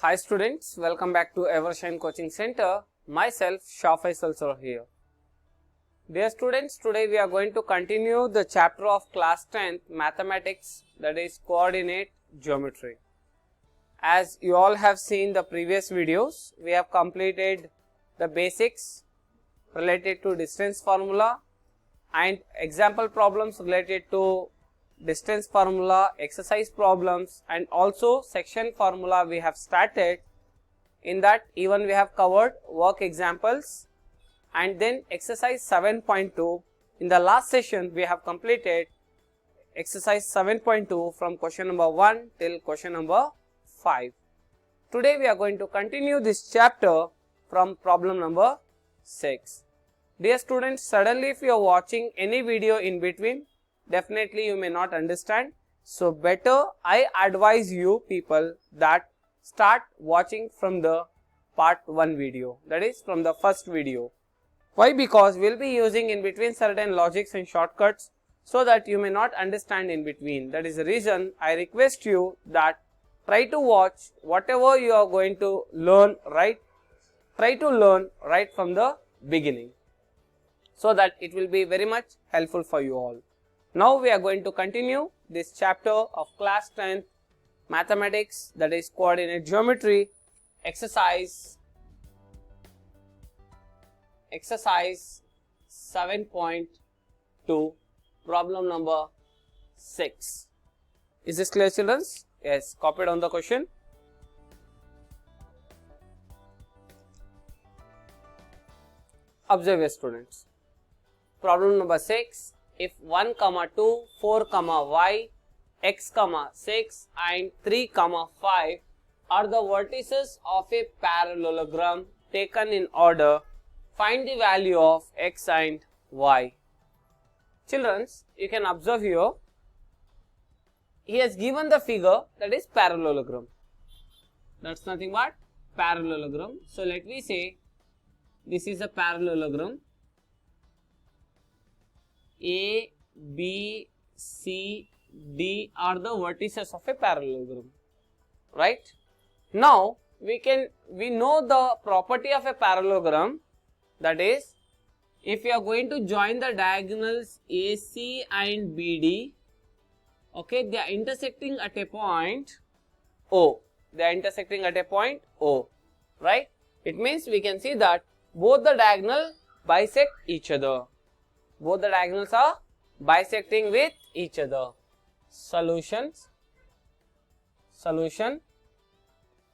Hi students, welcome back to Evershine Coaching Center. Myself Shah Faisal sir here. Dear students, today we are going to continue the chapter of class 10th mathematics, that is coordinate geometry. As you all have seen the previous videos, we have completed the basics related to distance formula and example problems related to distance formula, exercise problems, and also section formula we have started. In that even we have covered work examples and then exercise 7.2. In the last session we have completed exercise 7.2 from question number 1 till question number 5. Today we are going to continue this chapter from problem number 6. Dear students, suddenly if you are watching any video in between, definitely you may not understand. So better I advise you people that start watching from the part 1 video, that is from the first video. Why? Because we will be using in between certain logics and shortcuts so that you may not understand in between. That is the reason I request you that try to watch whatever you are going to learn, right? Try to learn right from the beginning, so that it will be very much helpful for you all. Now we are going to continue this chapter of class 10th mathematics, that is coordinate geometry, exercise 7.2, problem number 6. Is this clear, children? Yes, copied on the question. Observe, students. Problem number 6. If 1, 2, 4, y, x, 6 and 3, 5 are the vertices of a parallelogram taken in order, find the value of x and y. Children, you can observe here, he has given the figure, that is parallelogram. That's nothing but parallelogram. So let me say this is a parallelogram. A, B, C, D are the vertices of a parallelogram, right? Now we know the property of a parallelogram, that is, if you are going to join the diagonals AC and BD, okay, they are intersecting at a point O. They are intersecting at a point O, right? It means we can see that both the diagonal bisect each other. Both the diagonals are bisecting with each other. Solution,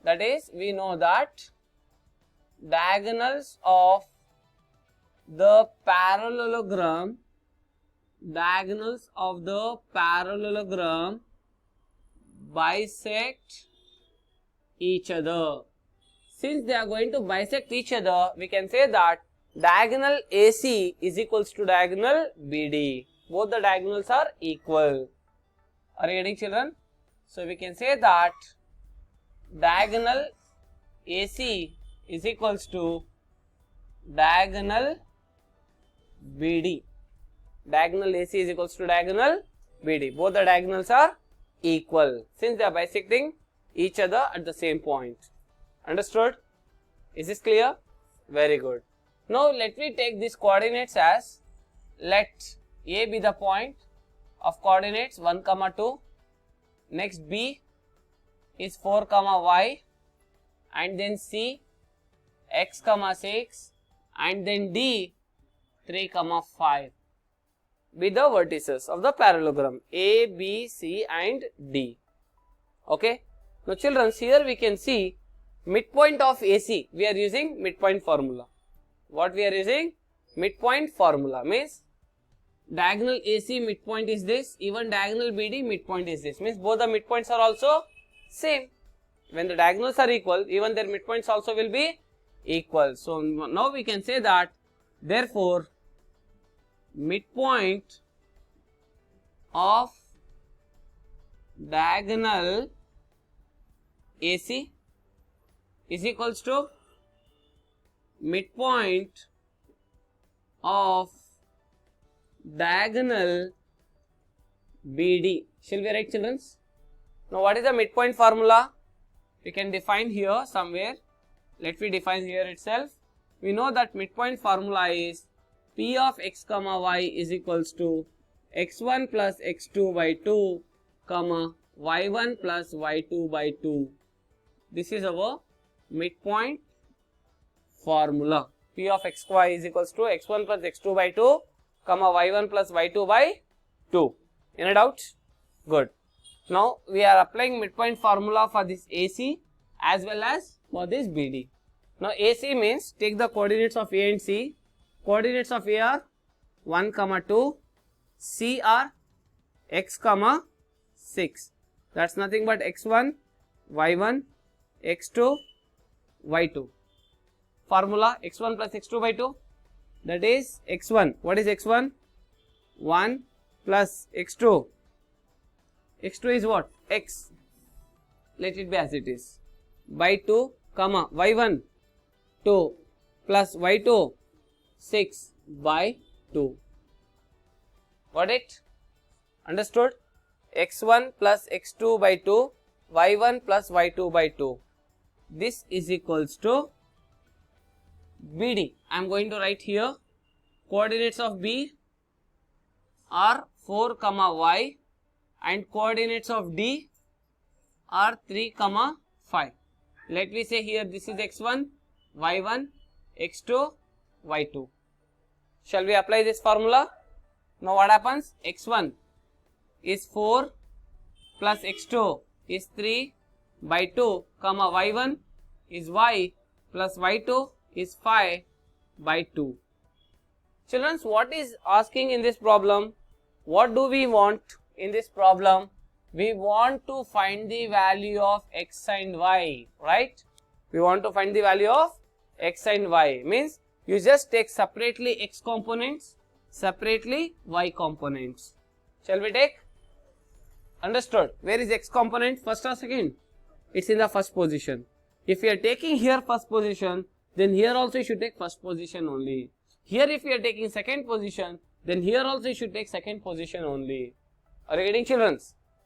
that is, we know that diagonals of the parallelogram bisect each other. Since they are going to bisect each other, we can say that diagonal AC is equals to diagonal BD. Both the diagonals are equal. Are you getting, children? So we can say that diagonal AC is equals to diagonal BD. Diagonal AC is equals to diagonal BD. Both the diagonals are equal since they are bisecting each other at the same point. Understood? Is this clear? Very good. Now let me take these coordinates as, let A be the point of coordinates 1, 2. Next B is 4, y, and then C x, 6, and then D 3, 5 be the vertices of the parallelogram A, B, C and D. Okay. Now children, here we can see midpoint of AC. We are using midpoint formula. What we are using? Midpoint formula means diagonal AC midpoint is this, even diagonal BD midpoint is this, means both the midpoints are also same. When the diagonals are equal, even their midpoints also will be equal. So now we can say that, therefore midpoint of diagonal AC is equals to midpoint of diagonal BD. Shall we write, children? Now what is the midpoint formula? we can define here somewhere. Let me define here itself. We know that midpoint formula is P of x comma y is equals to x1 plus x2 by 2 comma y1 plus y2 by 2. This is our midpoint formula. P of xy is equals to x1 plus x2 by 2 comma y1 plus y2 by 2. Any doubts? Good. Now we are applying midpoint formula for this AC as well as for this BD. Now AC means take the coordinates of A and C. Coordinates of A are 1 comma 2, C are x comma 6. That's nothing but x1, y1, x2, y2. Formula x1 plus x2 by 2, that is x1. What is x1? 1 plus x2. x2 is what? X. Let it be as it is. By 2 comma y1 2 plus y2 6 by 2. Got it? Understood? x1 plus x2 by 2, y1 plus y2 by 2. This is equals to BD. I am going to write here coordinates of B are 4 comma y and coordinates of D are 3 comma 5. Let me say here this is x1, y1, x2, y2. Shall we apply this formula? Now what happens? x1 is 4 plus x2 is 3 by 2 comma y1 is y plus y2 is 5 by 2. Children, what is asking in this problem? What do we want in this problem? We want to find the value of x and y, right? We want to find the value of x and y. Means you just take separately x components, separately y components. Shall we take? Understood. Where is x component? First or second? It's in the first position. If you are taking here first position, then here also you should take first position only. Here if you are taking second position, then here also you should take second position only. Are you getting, children?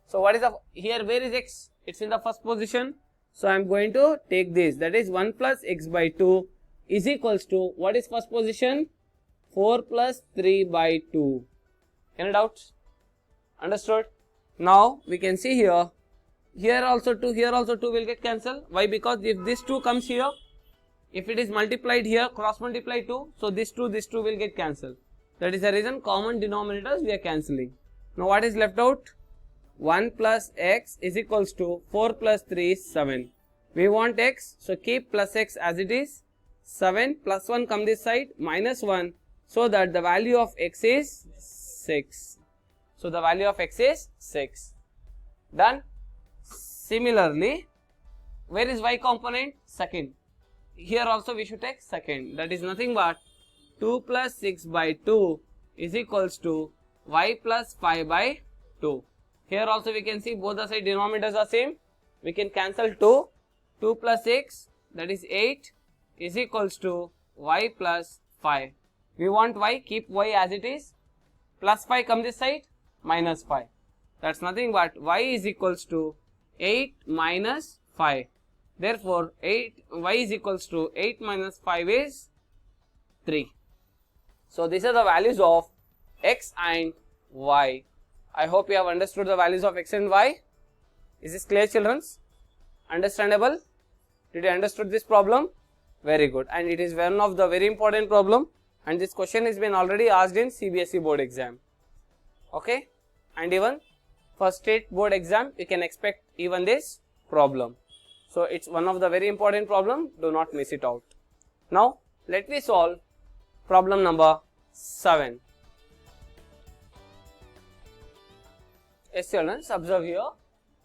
So what is the here? Where is x? It's in the first position. So I am going to take this. That is 1 plus x by 2 is equals to what is first position? 4 plus 3 by 2. Any doubts? Understood? Now we can see here. Here also 2. Here also 2 will get cancelled. Why? Because if this 2 comes here, if it is multiplied here, cross multiply 2. So this 2 will get cancelled. That is the reason common denominators we are cancelling. Now what is left out? 1 plus x is equals to 4 plus 3 is 7. We want x, so keep plus x as it is. 7 plus 1 come this side, minus 1, so that the value of x is 6. So the value of x is 6. Done. Similarly, where is y component? Second. Here also we should take second. That is nothing but 2 plus 6 by 2 is equals to y plus 5 by 2. Here also we can see both the side denominators are same. We can cancel 2. 2 plus 6, that is 8, is equals to y plus 5. We want y, keep y as it is. Plus 5 come this side, minus 5. That's nothing but y is equals to 8 minus 5. Therefore, y is equals to 8 minus 5 is 3. So these are the values of x and y. I hope you have understood the values of x and y. Is this clear, children? Understandable? Did you understood this problem? Very good. And it is one of the very important problem, and this question has been already asked in CBSE board exam. Okay? And even for state board exam, you can expect even this problem. So it's one of the very important problem. Do not miss it out. Now let me solve problem number 7. Yes, children, observe here.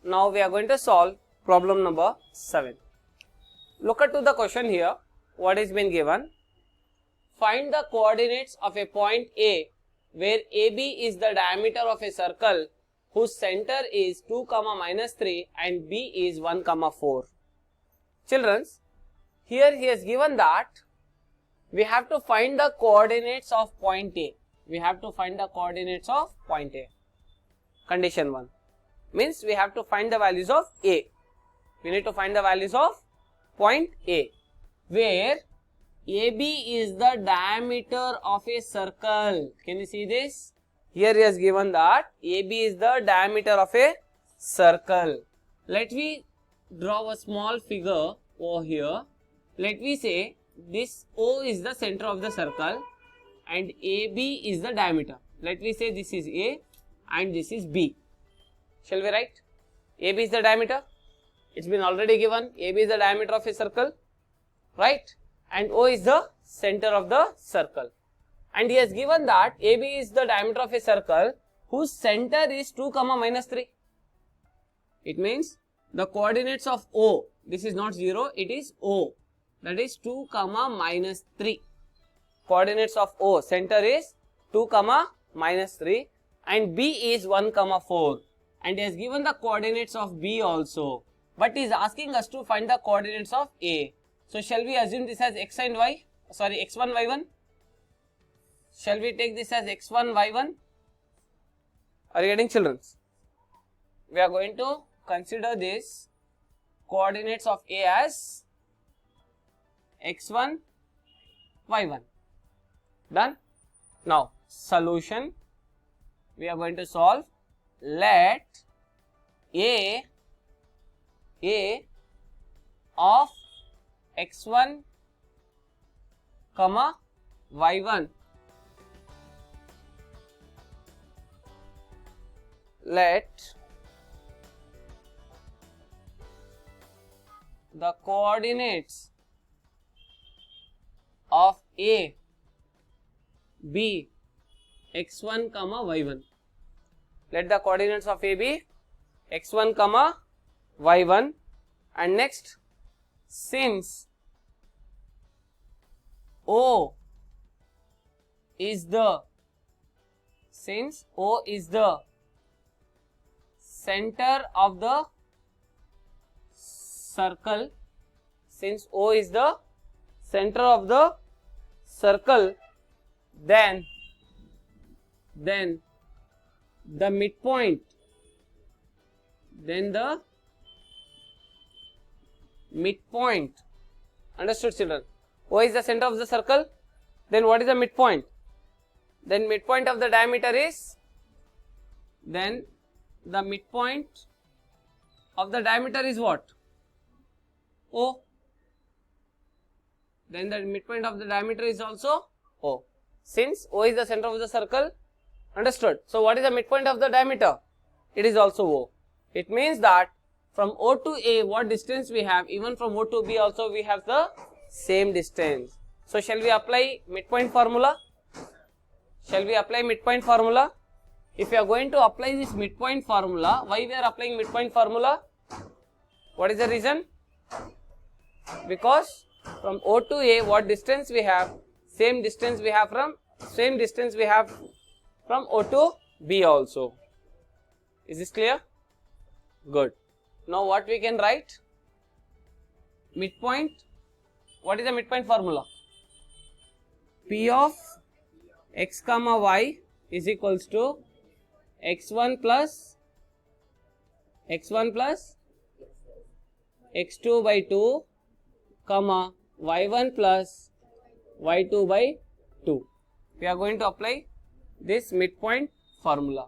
Now we are going to solve problem number 7. Look at to the question here. What is been given? Find the coordinates of a point A where AB is the diameter of a circle whose center is 2, minus 3 and B is 1, 4. Children, here he has given that we have to find the coordinates of point A. We have to find the coordinates of point A. Condition 1 means we have to find the values of A. We need to find the values of point A, where AB is the diameter of a circle. Can you see this? Here he has given that AB is the diameter of a circle. Let me draw a small figure over here. Let me say this O is the center of the circle and AB is the diameter. Let me say this is A and this is B. Shall we write? AB is the diameter. It's been already given. AB is the diameter of a circle, right? And O is the center of the circle. And he has given that AB is the diameter of a circle whose center is 2, minus 3. It means the coordinates of O, this is not 0, it is O. That is 2, minus 3. Coordinates of O, center is 2, minus 3 and B is 1, 4. And he has given the coordinates of B also. But he is asking us to find the coordinates of A. So shall we assume this as x and y? Sorry, x1, y1? Shall we take this as x1, y1? Are you getting, children? We are going to consider this coordinates of A as x1, y1. Done? Now, solution. We are going to solve. Let A of x1, y1. Let the coordinates of A be x1, y1. Let the coordinates of A be x1, y1. And next, since O is the center of the circle, since O is the center of the circle, then the midpoint, understood, children? O is the center of the circle, then what is the midpoint? Then midpoint of the diameter is, then the midpoint of the diameter is what? O. Then the midpoint of the diameter is also O. Since O is the center of the circle, understood? So what is the midpoint of the diameter? It is also O. It means that from O to A, what distance we have, even from O to B also we have the same distance. So shall we apply midpoint formula? Shall we apply midpoint formula? If you are going to apply this midpoint formula, why we are applying midpoint formula? What is the reason? Because from O to A, what distance we have, same distance we have from O to B also. Is this clear? Good. Now what we can write? Midpoint. What is the midpoint formula? P of x, y is equals to x1 plus x2 by 2, y1 plus y2 by 2. We are going to apply this midpoint formula.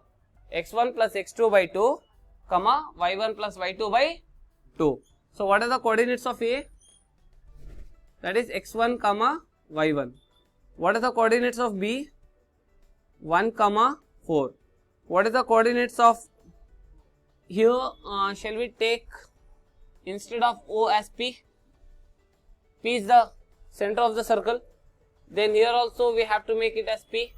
x1 plus x2 by 2, y1 plus y2 by 2. So what are the coordinates of A? That is x1, y1. What are the coordinates of B? 1, 4. What is the coordinates of here? Shall we take instead of O as P? P is the center of the circle. Then here also we have to make it as P.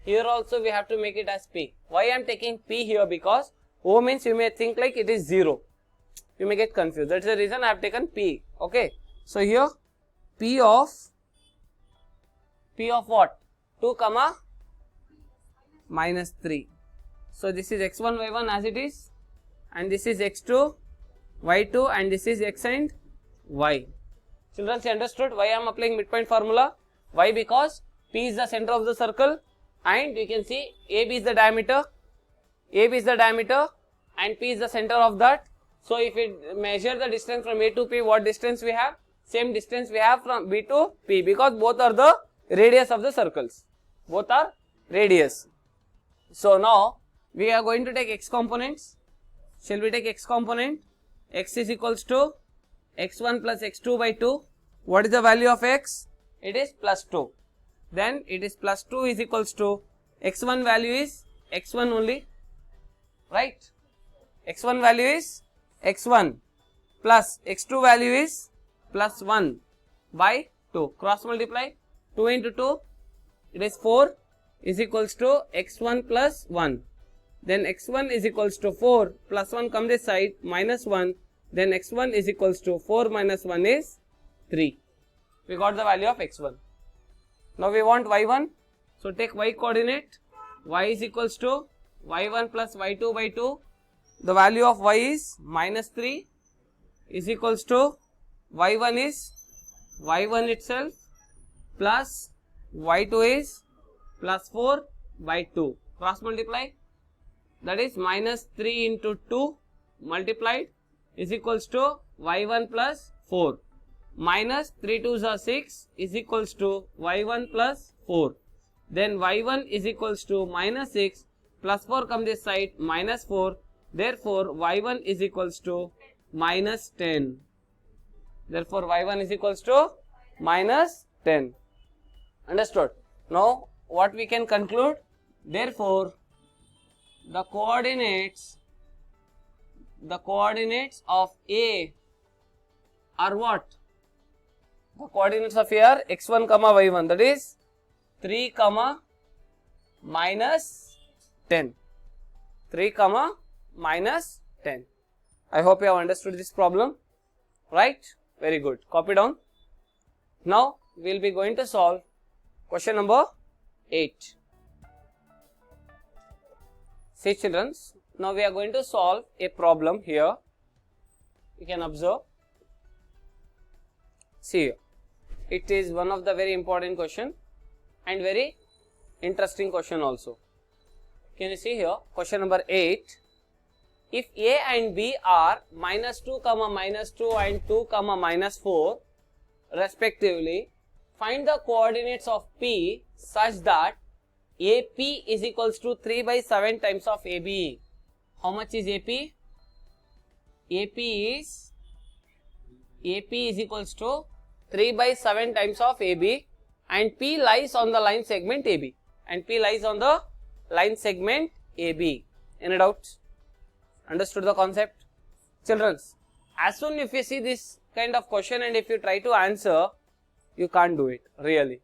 Here also we have to make it as P. Why I am taking P here? Because O means you may think like it is 0. You may get confused. That's the reason I have taken P. Okay. So here P of what? 2, minus 3. So this is x1, y1 as it is, and this is x2, y2, and this is x and y. Children, you understood why I am applying midpoint formula? Why? Because P is the center of the circle, and you can see AB is the diameter, and P is the center of that So if we measure the distance from A to P, what distance we have? Same distance we have from B to P, because both are the radius of the circles. Both are radius. So now we are going to take x components. Shall we take x component? X is equals to x1 plus x2 by 2. What is the value of x? It is plus 2. Then it is plus 2 is equals to x1 value is x1 only, right? X1 value is x1 plus x2 value is plus 1 by 2. Cross multiply 2 into 2, it is 4 is equals to x1 plus 1. Then x1 is equals to 4 plus 1 come this side minus 1. Then x1 is equals to 4 minus 1 is 3. We got the value of x1. Now we want y1. So take y coordinate. Y is equals to y1 plus y2 by 2. The value of y is minus 3 is equals to y1 is y1 itself plus y2 is plus 4 by 2. Cross multiply. That is minus 3 into 2 multiplied is equals to y1 plus 4. Minus 3 2s are 6 is equals to y1 plus 4. Then y1 is equals to minus 6 plus 4 come this side minus 4. Therefore y1 is equals to minus 10. Therefore y1 is equals to minus 10. Understood? Now what we can conclude? Therefore the coordinates of A are what? The coordinates of A are x1 comma y1, that is 3 comma minus 10. 3 comma minus 10. I hope you have understood this problem, right? Very good. Copy down. Now we will be going to solve question number 8. See children, now we are going to solve a problem here. You can observe. See here. It is one of the very important question and very interesting question also. Can you see here? Question number 8. If A and B are minus 2 comma minus 2 and 2 comma minus 4 respectively, find the coordinates of P such that AP is equals to 3 by 7 times of AB. How much is AP? AP is equals to 3 by 7 times of AB, and P lies on the line segment AB. And P lies on the line segment AB. Any doubts? Understood the concept? Children, as soon if you see this kind of question and if you try to answer, you can't do it really.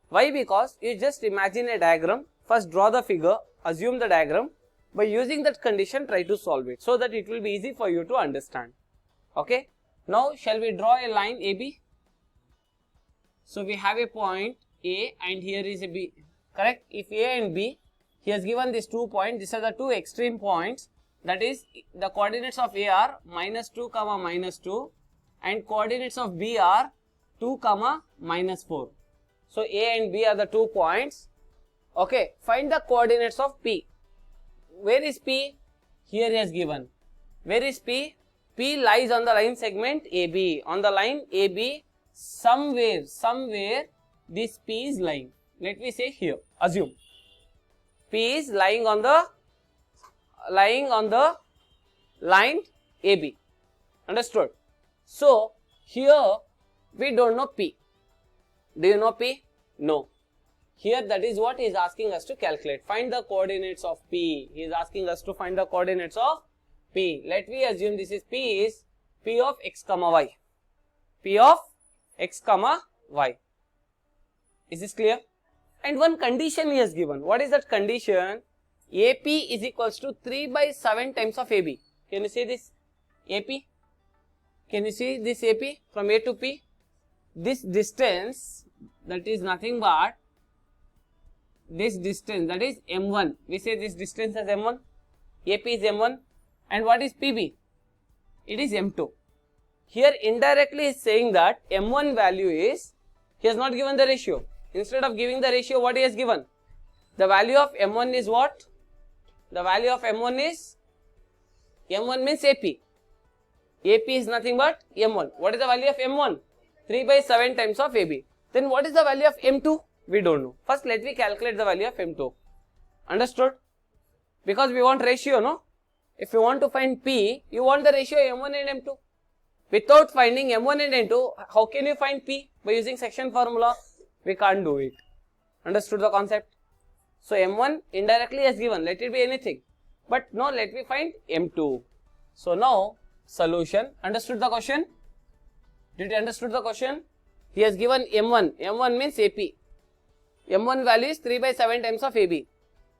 Why? Because you just imagine a diagram, first draw the figure, assume the diagram, by using that condition try to solve it so that it will be easy for you to understand. Okay. Now shall we draw a line AB? So we have a point A and here is a B, correct? If A and B, he has given these 2 points, these are the two extreme points, that is the coordinates of A are minus 2 comma minus 2 and coordinates of B are 2 comma minus 4. So A and B are the 2 points. Okay, find the coordinates of P. Where is P? Here he has given. Where is P? P lies on the line segment AB. On the line AB, somewhere this P is lying. Let me say here, assume P is lying on the line AB. Understood? So here we don't know P. Do you know P? No. Here that is what he is asking us to calculate. Find the coordinates of P. He is asking us to find the coordinates of P. Let me assume this is P is P of x comma y. P of x comma y. Is this clear? And one condition he has given. What is that condition? AP is equals to 3 by 7 times of AB. Can you see this AP? Can you see this AP from A to P? This distance, that is nothing but this distance, that is M1. We say this distance as M1. AP is M1. And what is PB? It is M2. Here indirectly he is saying that M1 value is, he has not given the ratio. Instead of giving the ratio, what he has given? The value of M1 is what? The value of M1 is, M1 means AP. AP is nothing but M1. What is the value of M1? 3 by 7 times of AB. Then what is the value of M2? We don't know. First let me calculate the value of M2. Understood? Because we want ratio, no? If you want to find P, you want the ratio M1 and M2. Without finding M1 and M2, how can you find P? By using section formula? We can't do it. Understood the concept? So M1 indirectly is given, let it be anything. But no, let me find M2. So now, solution. Understood the question? Did you understood the question? He has given M1. M1 means AP. M1 value is 3 by 7 times of AB.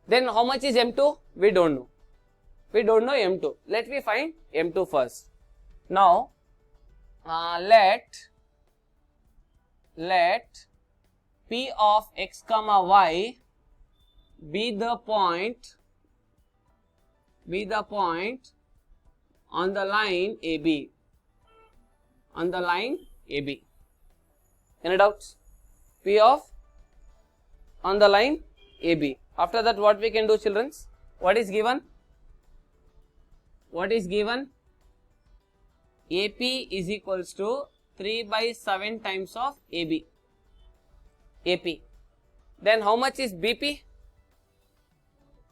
Then how much is M2? We don't know. We don't know M2. Let me find M2 first. Now, let P of x comma y be the point on the line AB. On the line AB. Any doubts? P of on the line AB. After that, what we can do, children? What is given? What is given? AP is equals to 3 by 7 times of AB. AP. Then how much is BP?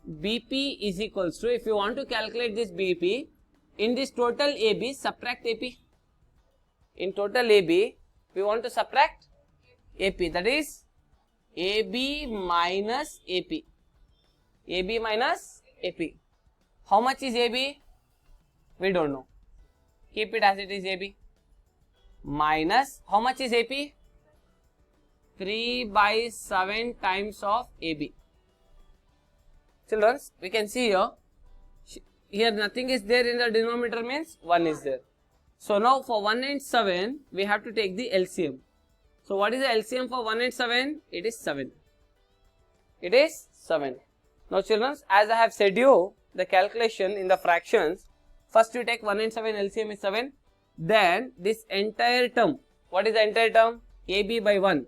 BP is equals to, if you want to calculate this BP, in this total AB, subtract AP. In total AB, we want to subtract AP. That is AB minus AP. AB minus AP. How much is AB? We don't know. Keep it as it is AB. Minus, how much is AP? 3 by 7 times of AB. Children, we can see here nothing is there in the denominator, means 1 is there. So now for 1 and 7, we have to take the LCM. So what is the LCM for 1 and 7? It is 7. It is 7. Now children, as I have said you, the calculation in the fractions, first you take 1 and 7, LCM is 7. Then this entire term, what is the entire term? AB by 1.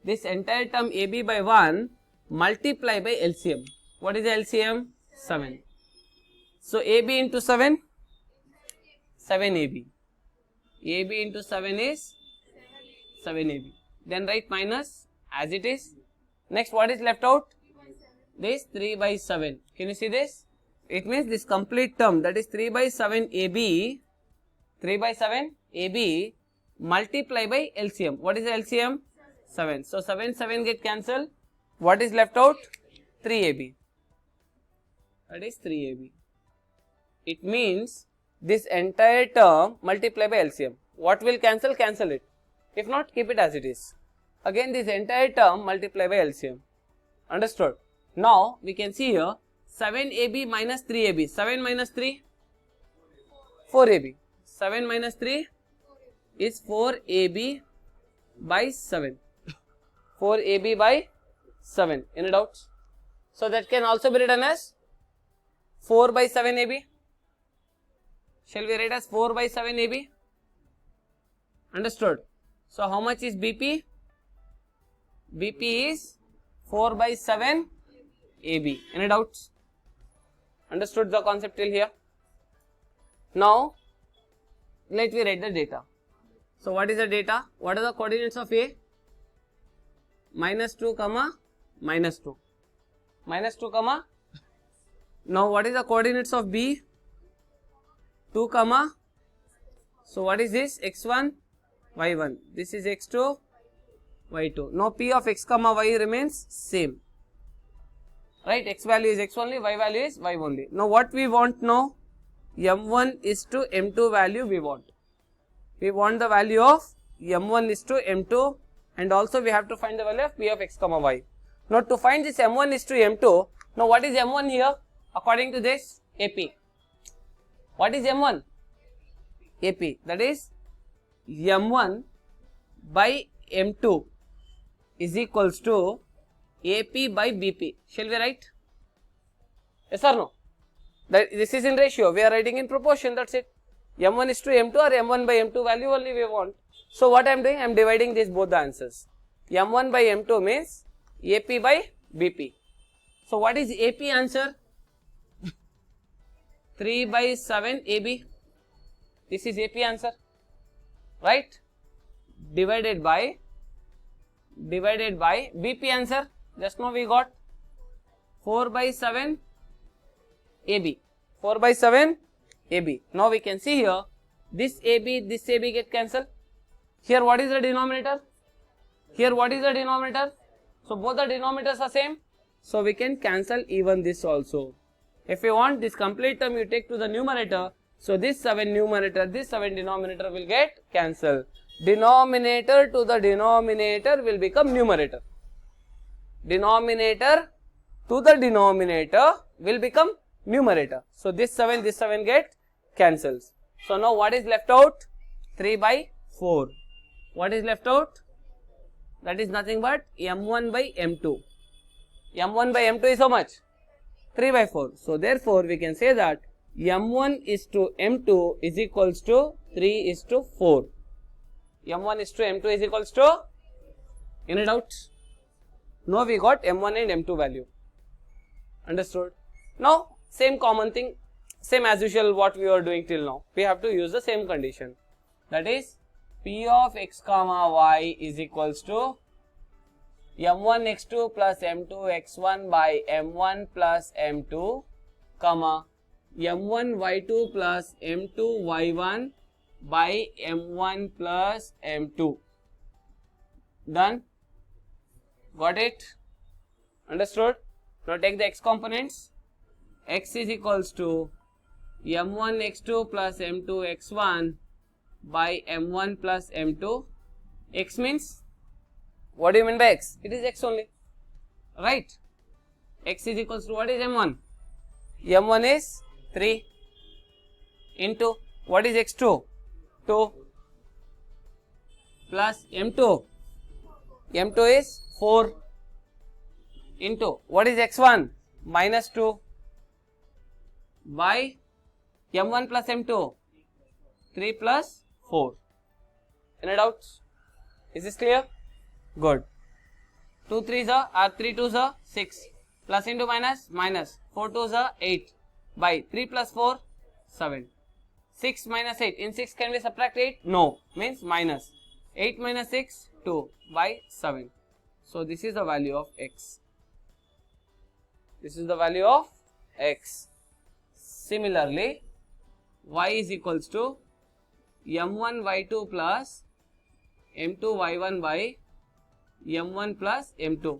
This entire term AB by 1 multiply by LCM. What is the LCM? 7. So AB into 7, 7AB. AB into 7 is 7AB. Then write minus as it is. Next, what is left out? This 3 by 7. Can you see this? It means this complete term, that is 3 by 7 AB, 3 by 7 AB multiply by LCM. What is the LCM? 7. So 7, 7 get cancelled. What is left out? 3AB. That is 3AB. It means this entire term multiply by LCM. What will cancel? Cancel it. If not, keep it as it is. Again, this entire term multiply by LCM. Understood? Now, we can see here 7AB minus 3AB. 7 minus 3? 4AB. 7 minus 3 is 4AB by 7. 4AB by 7. Any doubts? So, that can also be written as 4 by 7AB. Shall we write as 4 by 7AB? Understood? So, how much is BP? BP is 4 by 7 AB. Any doubts? Understood the concept till here? Now, let me write the data. So, what is the data? What are the coordinates of A? Minus 2 comma minus 2. Minus 2 comma. Now, what is the coordinates of B? 2 comma. So, what is this? X1, Y1. This is X2, Y2. Now, P of X comma Y remains same. Right? X value is X only, Y value is Y only. Now, what we want now? M1 is to M2 value we want. We want the value of M1 is to M2, and also we have to find the value of P of X comma Y. Now, to find this M1 is to M2, now what is M1 here? According to this, AP. What is M1? AP. That is M1 by M2 is equals to AP by BP. Shall we write? Yes or no? This is in ratio. We are writing in proportion. That's it. M1 is to M2 or M1 by M2 value only we want. So, what I am doing? I am dividing these both the answers. M1 by M2 means AP by BP. So, what is AP answer? 3 by 7 AB. This is AP answer, right? Divided by BP answer. Just now we got 4 by 7 AB. 4 by 7 AB. Now we can see here, this AB get cancelled. Here what is the denominator? Here what is the denominator? So both the denominators are same. So we can cancel even this also. If you want this complete term, you take to the numerator. So this 7 numerator, this 7 denominator will get cancelled. Denominator to the denominator will become numerator. Denominator to the denominator will become numerator. So this 7 get cancels. So now what is left out? 3 by 4. What is left out? That is nothing but M1 by M2. M1 by M2 is how much? 3 by 4. So therefore we can say that M1 is to M2 is equals to 3 is to 4. M1 is to M2 is equals to, any doubts? Now we got M1 and M2 value. Understood? Now same common thing, same as usual what we were doing till now. We have to use the same condition. That is P of x comma y is equals to M1 x2 plus M2 x1 by M1 plus M2, comma M1 y2 plus M2 y1 by M1 plus M2. Done? Got it? Understood? Now take the x components. X is equals to M1 x2 plus M2 x1 by M1 plus M2. X means, what do you mean by x? It is x only, right? X is equals to, what is M1? M1 is 3 into, what is x2? 2 plus M2. M2 is 4 into, what is x1? Minus 2 by M1 plus M2. 3 plus 4. Any doubts? Is this clear? Good. 2 3s are 3 2s are 6. Plus into minus, minus. 4 2s are 8. By 3 plus 4, 7. 6 minus 8. In 6 can we subtract 8? No. Means minus. 8 minus 6, 2 by 7. So this is the value of x. This is the value of x. Similarly, y is equals to M1 y2 plus M2 y1 by M1 plus M2.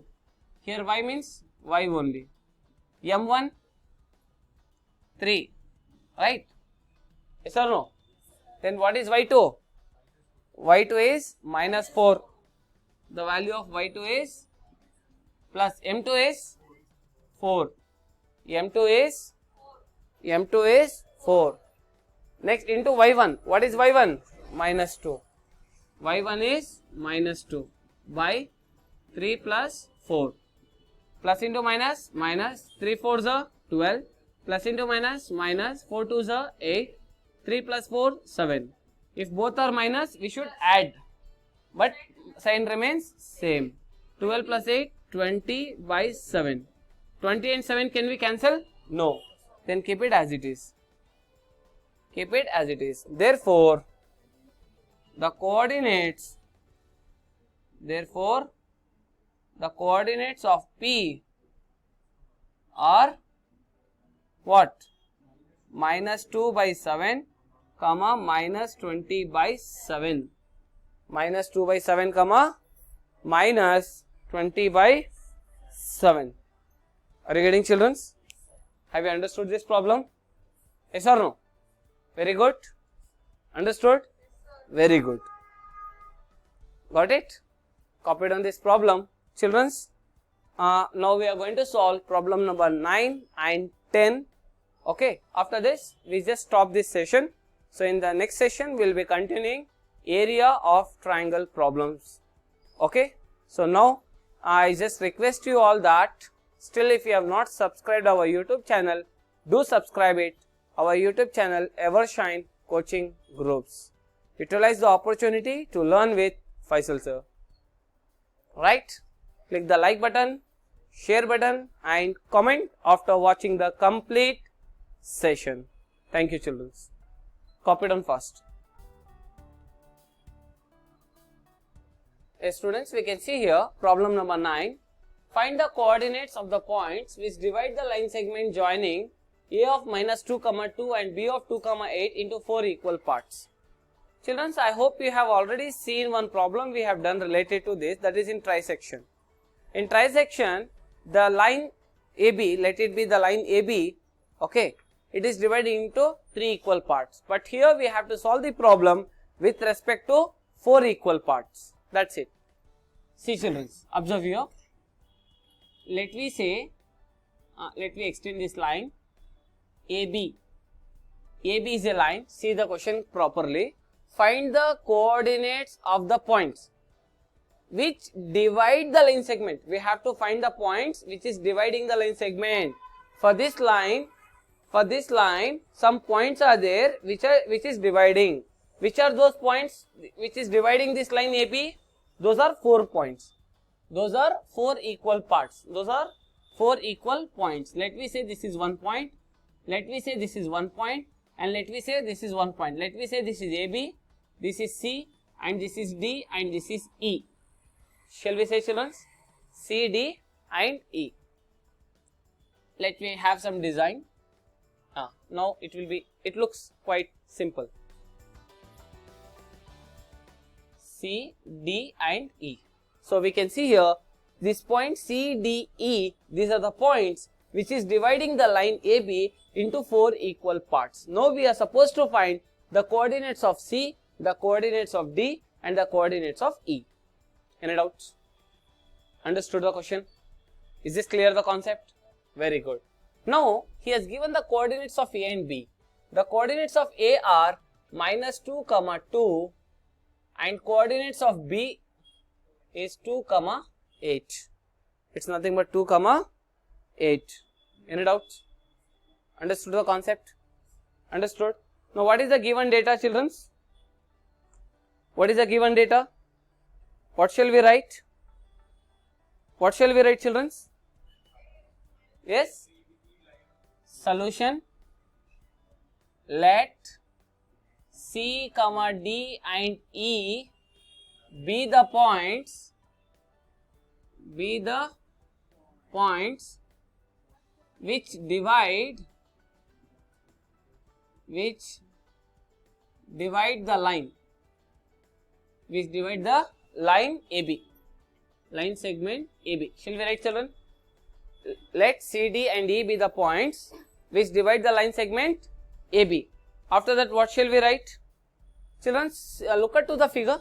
Here y means y only. M1 3, right? Yes or no? Then what is y2? Y2 is minus 4. The value of y2 is plus M2 is 4. M2 is 4. Next into y1. What is y1? Minus 2. Y1 is minus 2 by 3 plus 4. Plus into minus, minus 3 4s are 12. Plus into minus, minus 4 2s are 8. 3 plus 4, 7. If both are minus, we should add. But sign remains same. 12 plus 8, 20 by 7. 20 and 7 can we cancel? No. Then keep it as it is. Keep it as it is. Therefore, the coordinates of P are what? Minus 2 by 7, comma minus 20 by 7. Minus 2 by 7, comma minus 20 by 7. Are you getting, children? Have you understood this problem? Yes or no? Very good. Understood? Very good. Got it? Copied on this problem. Children, now we are going to solve problem number 9 and 10. Okay. After this, we just stop this session. So in the next session, we will be continuing area of triangle problems. Okay. So now, I just request you all that still if you have not subscribed our YouTube channel, do subscribe it. Our YouTube channel Evershine Coaching Groups. Utilize the opportunity to learn with Faisal sir. Right? Click the like button, share button and comment after watching the complete session. Thank you, children. copy down fast. Yes, students, we can see here problem number 9. Find the coordinates of the points which divide the line segment joining A of minus 2, 2 and B of 2, 8 into 4 equal parts. Children, I hope you have already seen one problem we have done related to this, that is in trisection. In trisection, the line AB, let it be the line AB, okay, it is divided into 3 equal parts. But here we have to solve the problem with respect to 4 equal parts. That's it. See children, observe here. Let me say, let me extend this line AB. AB is a line. See the question properly. Find the coordinates of the points which divide the line segment. We have to find the points which is dividing the line segment. For this line, some points are there which is dividing. Which are those points which is dividing this line AB? Those are 4 points. Those are 4 equal parts. Those are 4 equal points. Let me say this is 1 point. Let me say this is 1 point. And let me say this is 1 point. Let me say this is AB, this is C, and this is D, and this is E. Shall we say children? C, D, and E. Let me have some design. Now it looks quite simple. C, D, and E. So we can see here, this point C, D, E, these are the points which is dividing the line AB into 4 equal parts. Now we are supposed to find the coordinates of C, the coordinates of D, and the coordinates of E. Any doubts? Understood the question? Is this clear, the concept? Very good. Now he has given the coordinates of A and B. The coordinates of A are minus 2, 2, and coordinates of B is 2, 8. It's nothing but 2, 8. Any doubts? Understood the concept? Understood? Now what is the given data, children? What is the given data? What shall we write? What shall we write, children? Yes? Solution. Let C, D and E be the points which divide the line, AB, line segment AB. Shall we write, children? Let C, D and E be the points which divide the line segment AB. After that, what shall we write? Children, look at to the figure.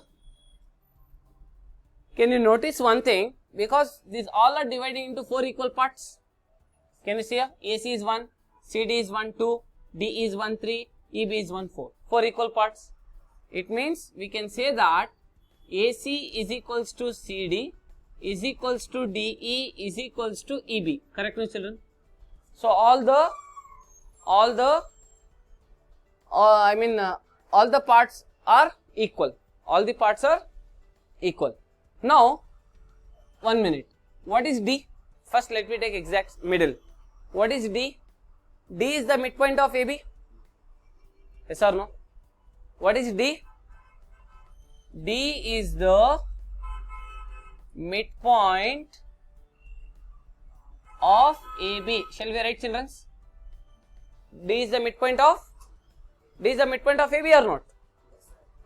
Can you notice one thing? Because these all are dividing into 4 equal parts. Can you see here? AC is 1, CD is 1, 2, D is 1, 3, EB is 1, 4. 4 equal parts. It means we can say that AC is equals to CD is equals to DE is equals to EB. Correct me, children? So all the parts are equal. All the parts are equal. Now, 1 minute. What is D? First, let me take exact middle. What is D? D is the midpoint of AB. Yes or no? What is D? D is the midpoint of AB. Shall we write, children? D is the midpoint of AB or not?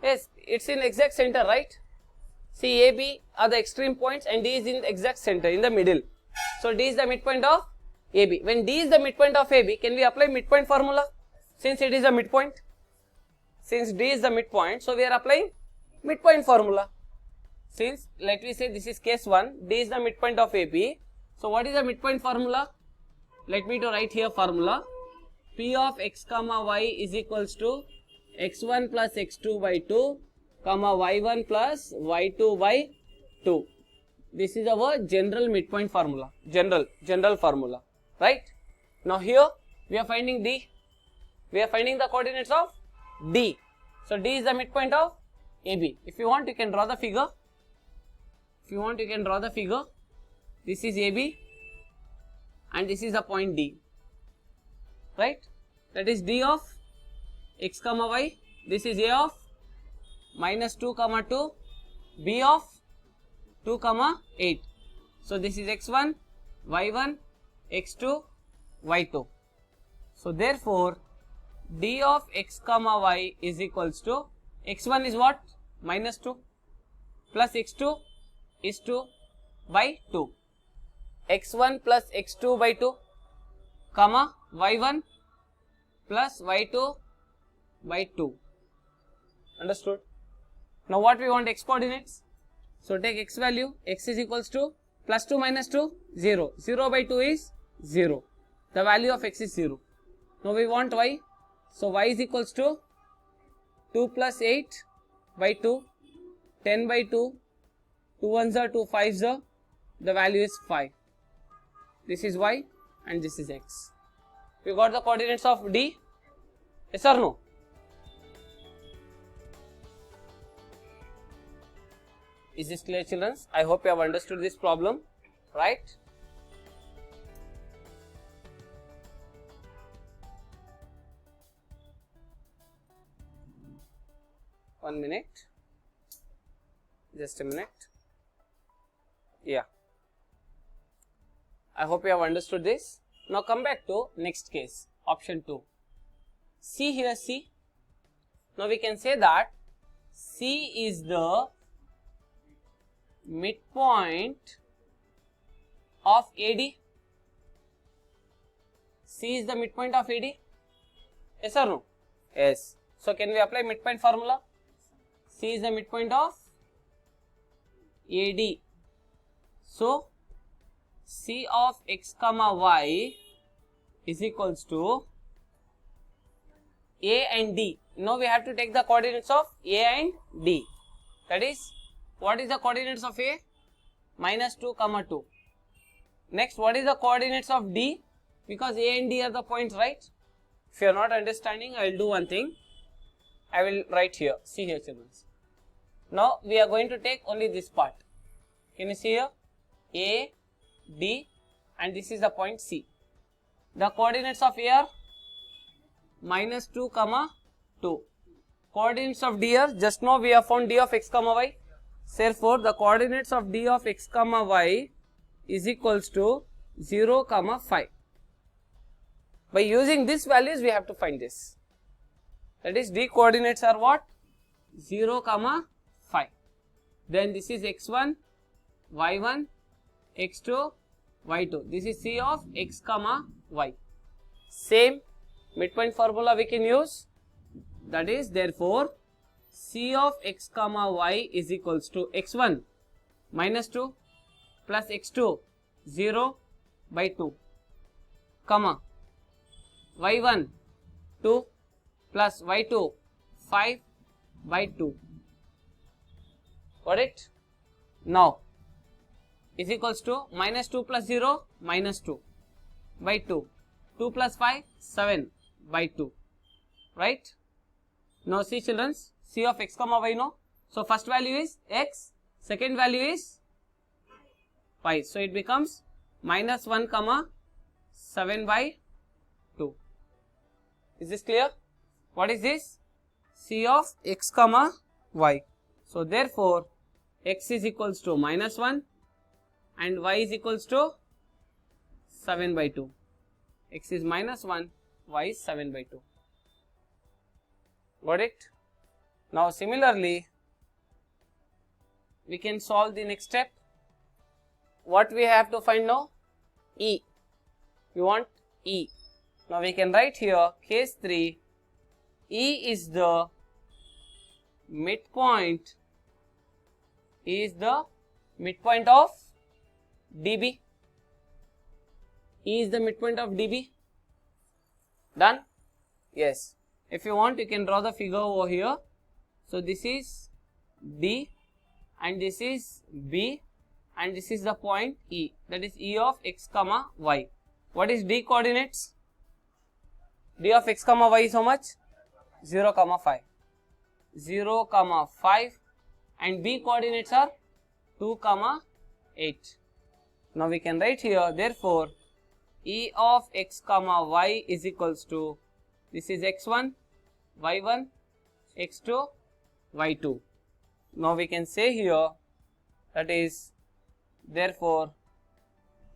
Yes, it's in exact center, right? See, AB are the extreme points and D is in exact center, in the middle. So D is the midpoint of AB. When D is the midpoint of AB, can we apply midpoint formula? Since it is a midpoint. Since D is the midpoint, so we are applying midpoint formula. Since, let me say this is case 1, D is the midpoint of AB. So what is the midpoint formula? Let me to write here formula. P of x comma y is equals to x1 plus x2 by 2 comma y1 plus y2 by 2. This is our general midpoint formula. General formula. Right? Now here we are finding D. We are finding the coordinates of D. So D is the midpoint of AB. If you want, you can draw the figure. This is AB and this is the point D. Right? That is D of x comma y This is a of minus 2 comma 2, b of 2 comma 8. So this is x1, y1, x2, y2. So therefore d of x comma y is equals to x1 is what? Minus 2 plus x2 is 2 by 2. x1 plus x2 by 2 comma y1 plus y2 by 2. Understood? Now what we want x coordinates? So take x value, x is equals to plus 2 minus 2, 0. 0 by 2 is 0. The value of x is 0. Now we want y. So y is equals to 2 plus 8 by 2, 10 by 2, 2 ones are 2 5s are, the value is 5. This is y and this is x. We got the coordinates of D. Yes or no? Is this clear, children? I hope you have understood this problem, right? One minute. Just a minute. Yeah. I hope you have understood this. Now come back to next case, option 2. See here, C. Now we can say that C is the midpoint of AD. C is the midpoint of AD. Yes or no? Yes. So can we apply midpoint formula? C is the midpoint of AD. So C of x comma y is equals to A and D. Now we have to take the coordinates of A and D. That is, what is the coordinates of A? Minus 2 comma 2. Next, what is the coordinates of D? Because A and D are the points, right? If you are not understanding, I will do one thing. I will write here. See here, children. Now we are going to take only this part. Can you see here? A, D, and this is the point C. The coordinates of A are minus 2 comma 2. Coordinates of D are, just now we have found D of x comma y. Therefore the coordinates of D of x comma y is equals to 0 comma 5. By using these values we have to find this. That is, D coordinates are what? 0 comma 5. Then this is x1, y1, x2, y2. This is C of x comma y. Same midpoint formula we can use. That is, therefore C of x comma y is equals to x1 minus 2 plus x2 0 by 2 comma y1 2 plus y2 5 by 2. Got it? Now is equals to minus 2 plus 0 minus 2 by 2. 2 plus 5 7 by 2. Right? Now see, children, C of x comma y, no? So first value is x, second value is y. So it becomes minus 1 comma 7 by 2. Is this clear? What is this? C of x comma y. So therefore x is equals to minus 1 and y is equals to 7 by 2. X is minus 1, y is 7 by 2. Got it? Now similarly we can solve the next step. What we have to find now? E. We want E. Now we can write here case 3. E is the midpoint of DB. E is the midpoint of DB. Done? Yes. If you want, you can draw the figure over here. So this is D and this is B and this is the point E. That is E of x comma y. What is D coordinates? D of x comma y is how much? 0 comma 5. 0 comma 5 and B coordinates are 2 comma 8. Now we can write here, therefore E of x comma y is equals to, this is x1, y1, x2, y2. Now we can say here, that is, therefore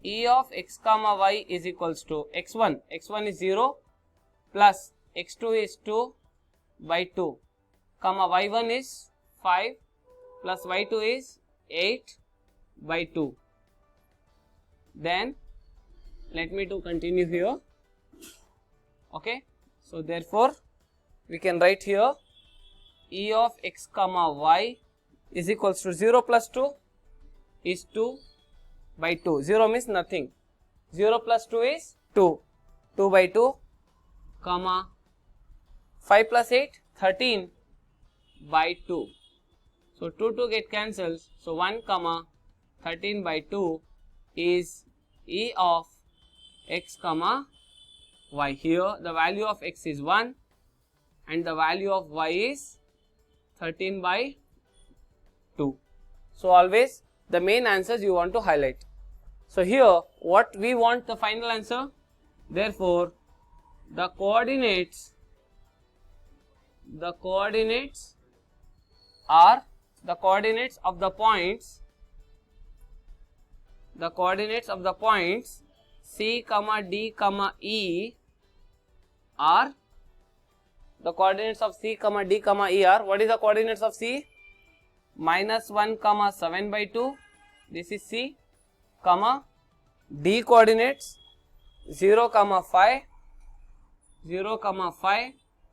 E of x comma y is equals to x1 is 0 plus x2 is 2 by 2 comma y1 is 5 plus y2 is 8 by 2. Then let me to continue here. Okay, so therefore we can write here E of x comma y is equals to 0 plus 2 is 2 by 2. 0 means nothing. 0 plus 2 is 2. 2 by 2 comma 5 plus 8 13 by 2. So 2 get cancelled. So 1 comma 13 by 2 is E of x comma y. Here the value of x is 1 and the value of y is 13 by 2. So always the main answers you want to highlight. So here what we want the final answer, therefore the coordinates are the coordinates of the points C comma D comma E are the coordinates of C comma D comma E are, what is the coordinates of C? Minus 1 comma 7 by 2, this is C, comma D coordinates 0 comma 5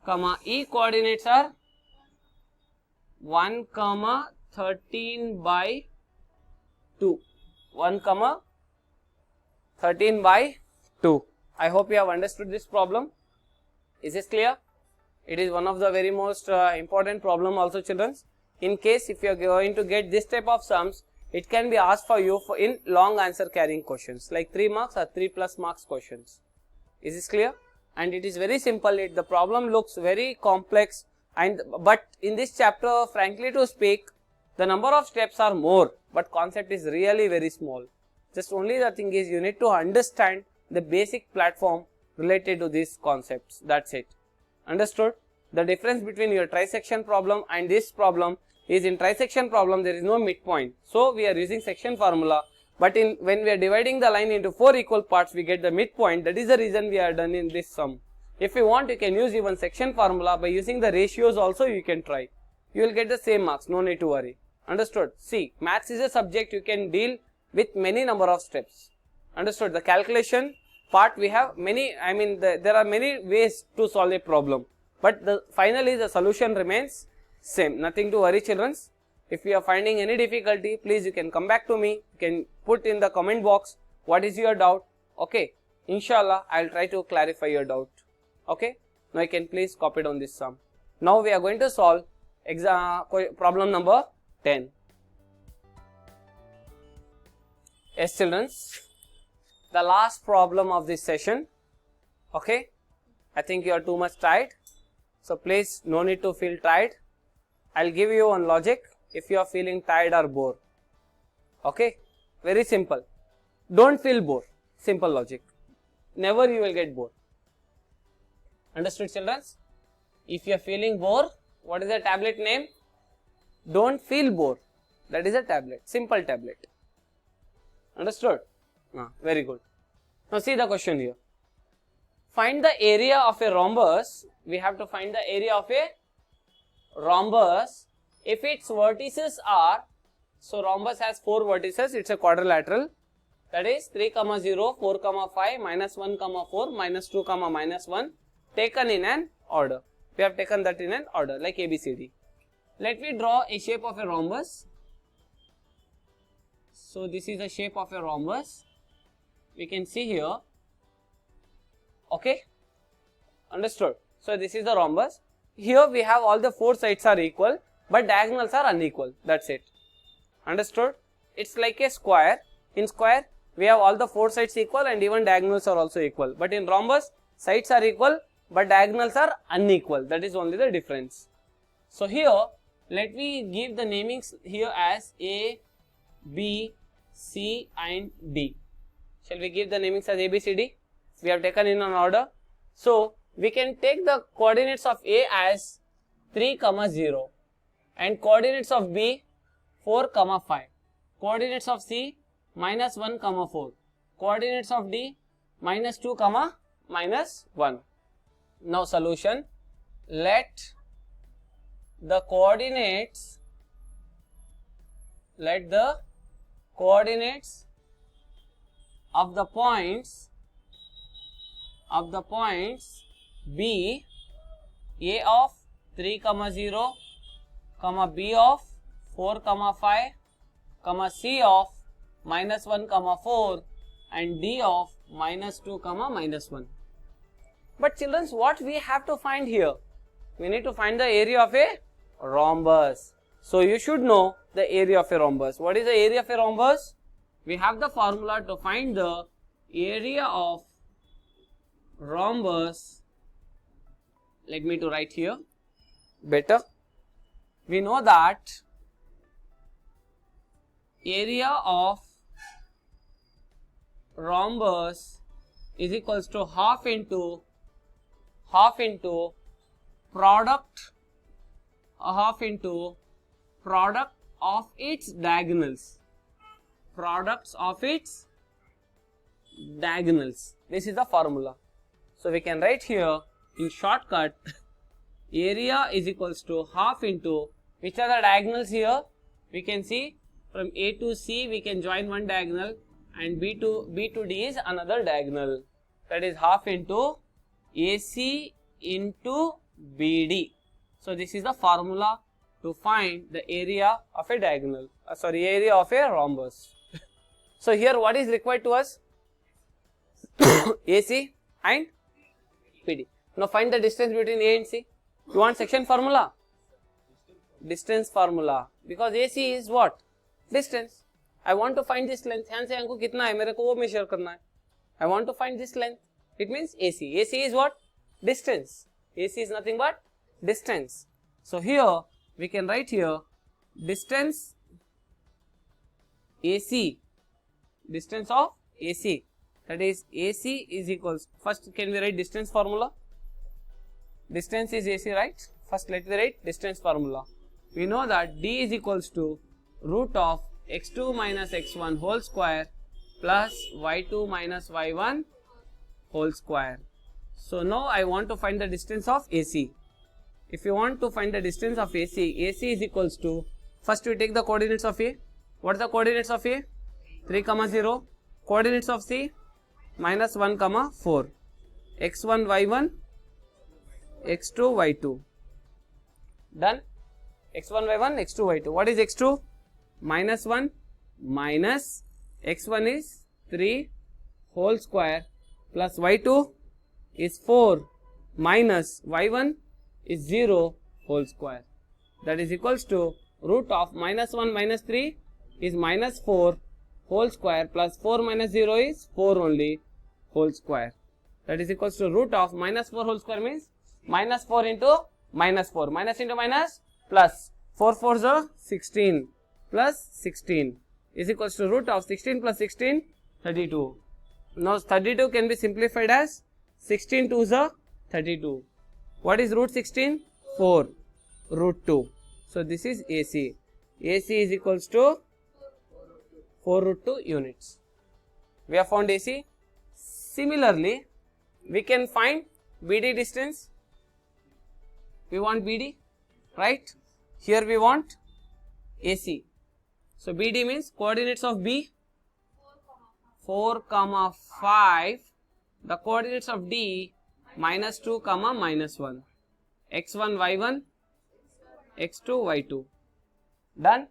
comma E coordinates are 1 comma 13 by 2, 1 comma 13 by 2. I hope you have understood this problem. Is this clear? It is one of the very most important problem also, children. In case if you are going to get this type of sums, it can be asked for you in long answer carrying questions like 3 marks or 3+ marks questions. Is this clear? And it is very simple. The problem looks very complex, but in this chapter, frankly to speak, the number of steps are more, but concept is really very small. Just only the thing is you need to understand the basic platform related to these concepts. That's it. Understood? The difference between your trisection problem and this problem is, in trisection problem there is no midpoint, so we are using section formula, but when we are dividing the line into 4 equal parts we get the midpoint. That is the reason we are done in this sum. If you want, you can use even section formula. By using the ratios also you can try. You will get the same marks, no need to worry. Understood? See, maths is a subject you can deal with many number of steps. Understood? The calculation part we have many, there are many ways to solve a problem, but finally the solution remains same. Nothing to worry, children. If you are finding any difficulty, please you can come back to me. You can put in the comment box what is your doubt. Okay, inshallah I will try to clarify your doubt. Okay, now you can please copy down this sum. Now we are going to solve problem number 10. Yes, children, the last problem of this session. Okay, I think you are too much tired, so please no need to feel tired. I'll give you one logic if you are feeling tired or bored. Okay, very simple. Don't feel bored. Simple logic. Never you will get bored. Understood, children? If you are feeling bored, what is the tablet name? Don't feel bored. That is a tablet. Simple tablet. Understood? Very good. Now see the question here. Find the area of a rhombus. We have to find the area of a rhombus if its vertices are, so rhombus has 4 vertices, it's a quadrilateral, that is 3, 0, 4, 5, minus 1, 4, minus 2, minus 1, taken in an order. We have taken that in an order like ABCD. Let me draw a shape of a rhombus. So this is the shape of a rhombus. We can see here. Okay, understood? So this is the rhombus. Here we have all the 4 sides are equal, but diagonals are unequal. That's it. Understood? It's like a square. In square, we have all the 4 sides equal and even diagonals are also equal. But in rhombus, sides are equal, but diagonals are unequal. That is only the difference. So here, let me give the namings here as A, B, C and D. Shall we give the namings as A, B, C, D? We have taken in an order. So we can take the coordinates of A as 3, 0. And coordinates of B, 4, 5. Coordinates of C, minus 1, 4. Coordinates of D, minus 2, minus 1. Now solution. Let the coordinates of the points be A of 3, 0, B of 4, 5, C of minus 1, 4 and D of minus 2, minus 1. But children, what we have to find here? We need to find the area of a rhombus. So you should know the area of a rhombus. What is the area of a rhombus? We have the formula to find the area of rhombus. Let me to write here better. We know that area of rhombus is equals to half into product of its diagonals. Products of its diagonals. This is the formula. So we can write here in shortcut, area is equals to half into, which are the diagonals here? We can see from A to C we can join one diagonal, and B to D is another diagonal. That is half into AC into BD. So this is the formula to find the area of a diagonal, area of a rhombus. So here what is required to us? AC and PD. Now find the distance between A and C. You want section formula? Distance formula. Because AC is what? Distance. I want to find this length. ध्यान से हमको कितना है, मेरे को वो measure करना है. I want to find this length. It means AC. AC is what? Distance. AC is nothing but distance. So here we can write here distance AC. Distance of AC. That is AC is equals. First can we write distance formula? Distance is AC, right? First let me write distance formula. We know that D is equals to root of x2 minus x1 whole square plus y2 minus y1 whole square. So now I want to find the distance of AC. If you want to find the distance of AC, AC is equals to, first we take the coordinates of A. What are the coordinates of A? 3, 0. Coordinates of C? Minus 1, 4. x1, y1, x2, y2. Done? x1, y1, x2, y2. What is x2? Minus 1 minus x1 is 3 whole square plus y2 is 4 minus y1 is 0 whole square. That is equals to root of minus 1 minus 3 is minus 4 whole square plus 4 minus 0 is 4 only whole square. That is equals to root of minus 4 whole square means minus 4 into minus 4. Minus into minus plus 4 4s are 16 plus 16 is equals to root of 16 plus 16 32. Now 32 can be simplified as 16 2s are 32. What is root 16? 4 root 2. So this is AC. AC is equals to 4 root 2 units. We have found AC. Similarly, we can find BD distance. We want BD, right? Here we want AC. So BD means coordinates of B 4, 5. The coordinates of D minus 2, minus 1. x1, y1, x2, y2. Done?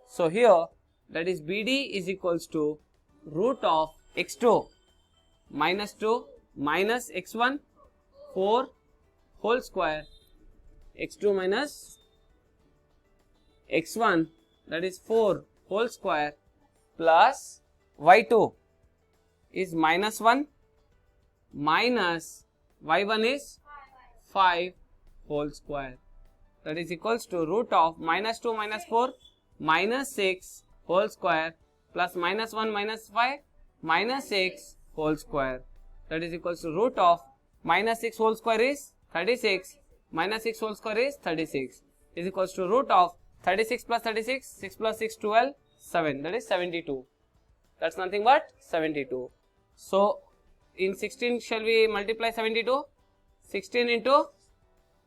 So here that is BD is equals to root of x2 minus 2 minus x1 4 whole square x2 minus x1 that is 4 whole square plus y2 is minus 1 minus y1 is 5 whole square. That is equals to root of minus 2 minus 4 minus 6 whole square plus minus 1 minus 5 minus 6 whole square. That is equals to root of minus 6 whole square is 36 minus 6 whole square is 36 is equals to root of 36 plus 36, 6 plus 6, 12, 7, that is 72. That's nothing but 72. So, in 16 shall we multiply 72? 16 into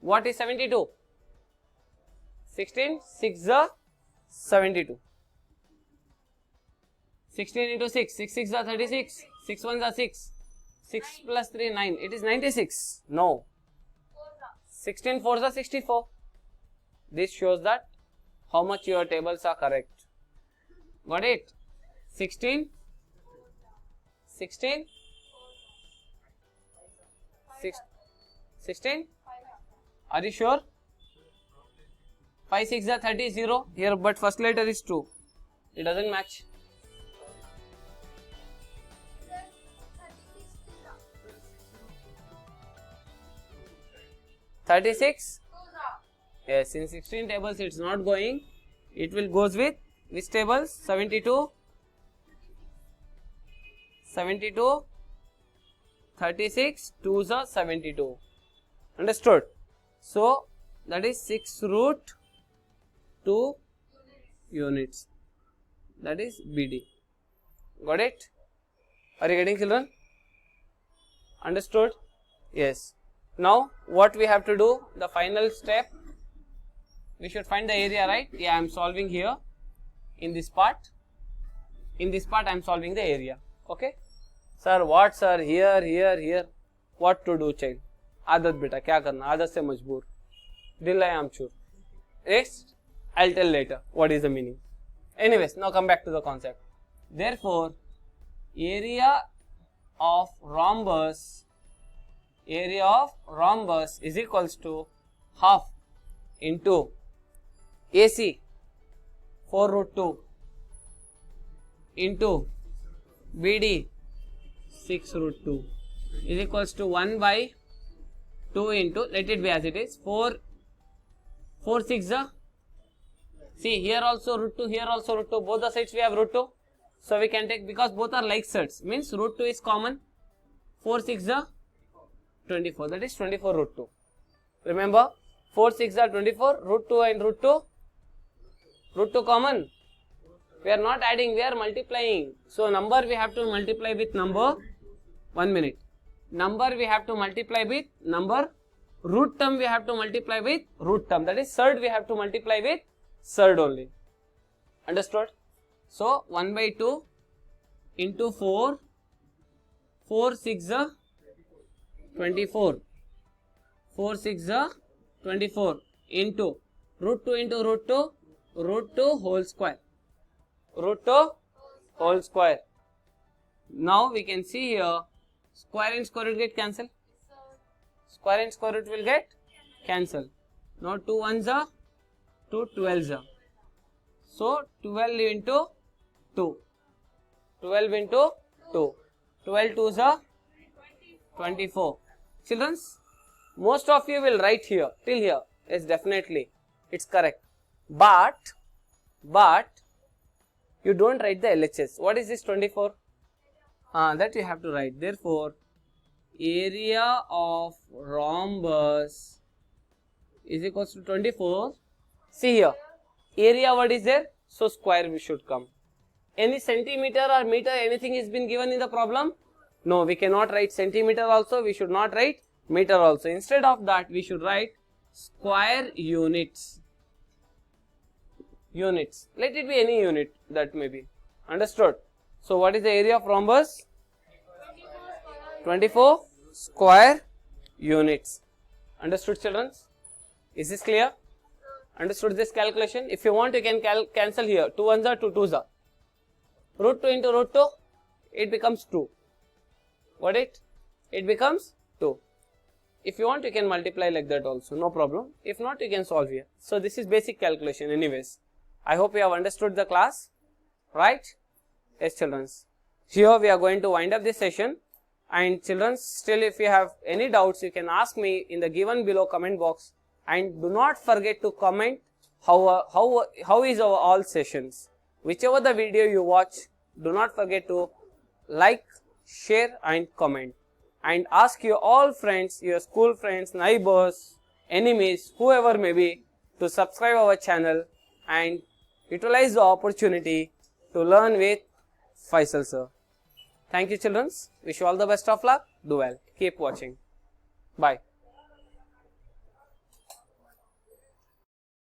what is 72? 16, 6 is 72. 16 into 6, 6 6 are 36, 6 1 are 6, 6 plus 3, 9, it is 96. No. 16 4 are 64. This shows that how much your tables are correct. Got it? 16, 16, 16, are you sure? 5 6 are 30, 0 here, but first letter is 2. It doesn't match. 36? Yes, in 16 tables it's not going. It will goes with which tables? 72, 72, 36, 2s are 72. Understood? So, that is 6 root 2 units. That is BD. Got it? Are you getting, children? Understood? Yes. Now, what we have to do? The final step. We should find the area, right? Yeah, I am solving here. In this part. In this part, I am solving the area. Okay? Sir, what sir? Here, here, here. What to do, child? आदत बेटा क्या करना, आदत से मजबूर. Dill I am sure. Next, I'll tell later what is the meaning. Anyways, now come back to the concept. Therefore, area of rhombus is equals to half into AC 4 root 2 into BD 6 root 2 is equals to 1 by 2 into, let it be as it is, 4 6 see here also root 2, here also root 2, both the sides we have root 2. So we can take, because both are like sides, means root 2 is common. 4 6 24, that is 24 root 2. Remember, 4 6 are 24, root 2 and root 2 common. We are not adding, we are multiplying. So number we have to multiply with number. 1 minute. Number we have to multiply with number. Root term we have to multiply with root term. That is third we have to multiply with third only. Understood? So 1 by 2 into 4. 4 6 24. 4 6 24 into root 2 into root 2. Root 2 whole square. Root 2 whole square. Now we can see here square and square root get cancelled. Square and square root will get cancelled. Now 2 1s are 2 12s are. So 12 into 2. 12 into 2. 12 2s are 24. Children, most of you will write here till here. Yes, definitely it's correct. But you don't write the LHS. What is this 24? That you have to write. Therefore, area of rhombus is equals to 24. See here, area what is there? So square we should come. Any centimeter or meter, anything is been given in the problem? No, we cannot write centimeter also. We should not write meter also. Instead of that, we should write square units. Units. Let it be any unit that may be. Understood? So what is the area of rhombus? 24 square units. Understood, children? Is this clear? Understood this calculation? If you want, you can cancel here. 2 1s are 2 2s are. Root 2 into root 2, it becomes 2. Got it? It becomes 2. If you want, you can multiply like that also. No problem. If not, you can solve here. So this is basic calculation anyways. I hope you have understood the class. Right? Yes, children. Here we are going to wind up this session. And children, still if you have any doubts, you can ask me in the given below comment box. And do not forget to comment how is our all sessions. Whichever the video you watch, do not forget to like, share and comment. And ask your all friends, your school friends, neighbors, enemies, whoever may be, to subscribe our channel and utilize the opportunity to learn with Faisal sir. Thank you children. Wish you all the best of luck. Do well. Keep watching. Bye.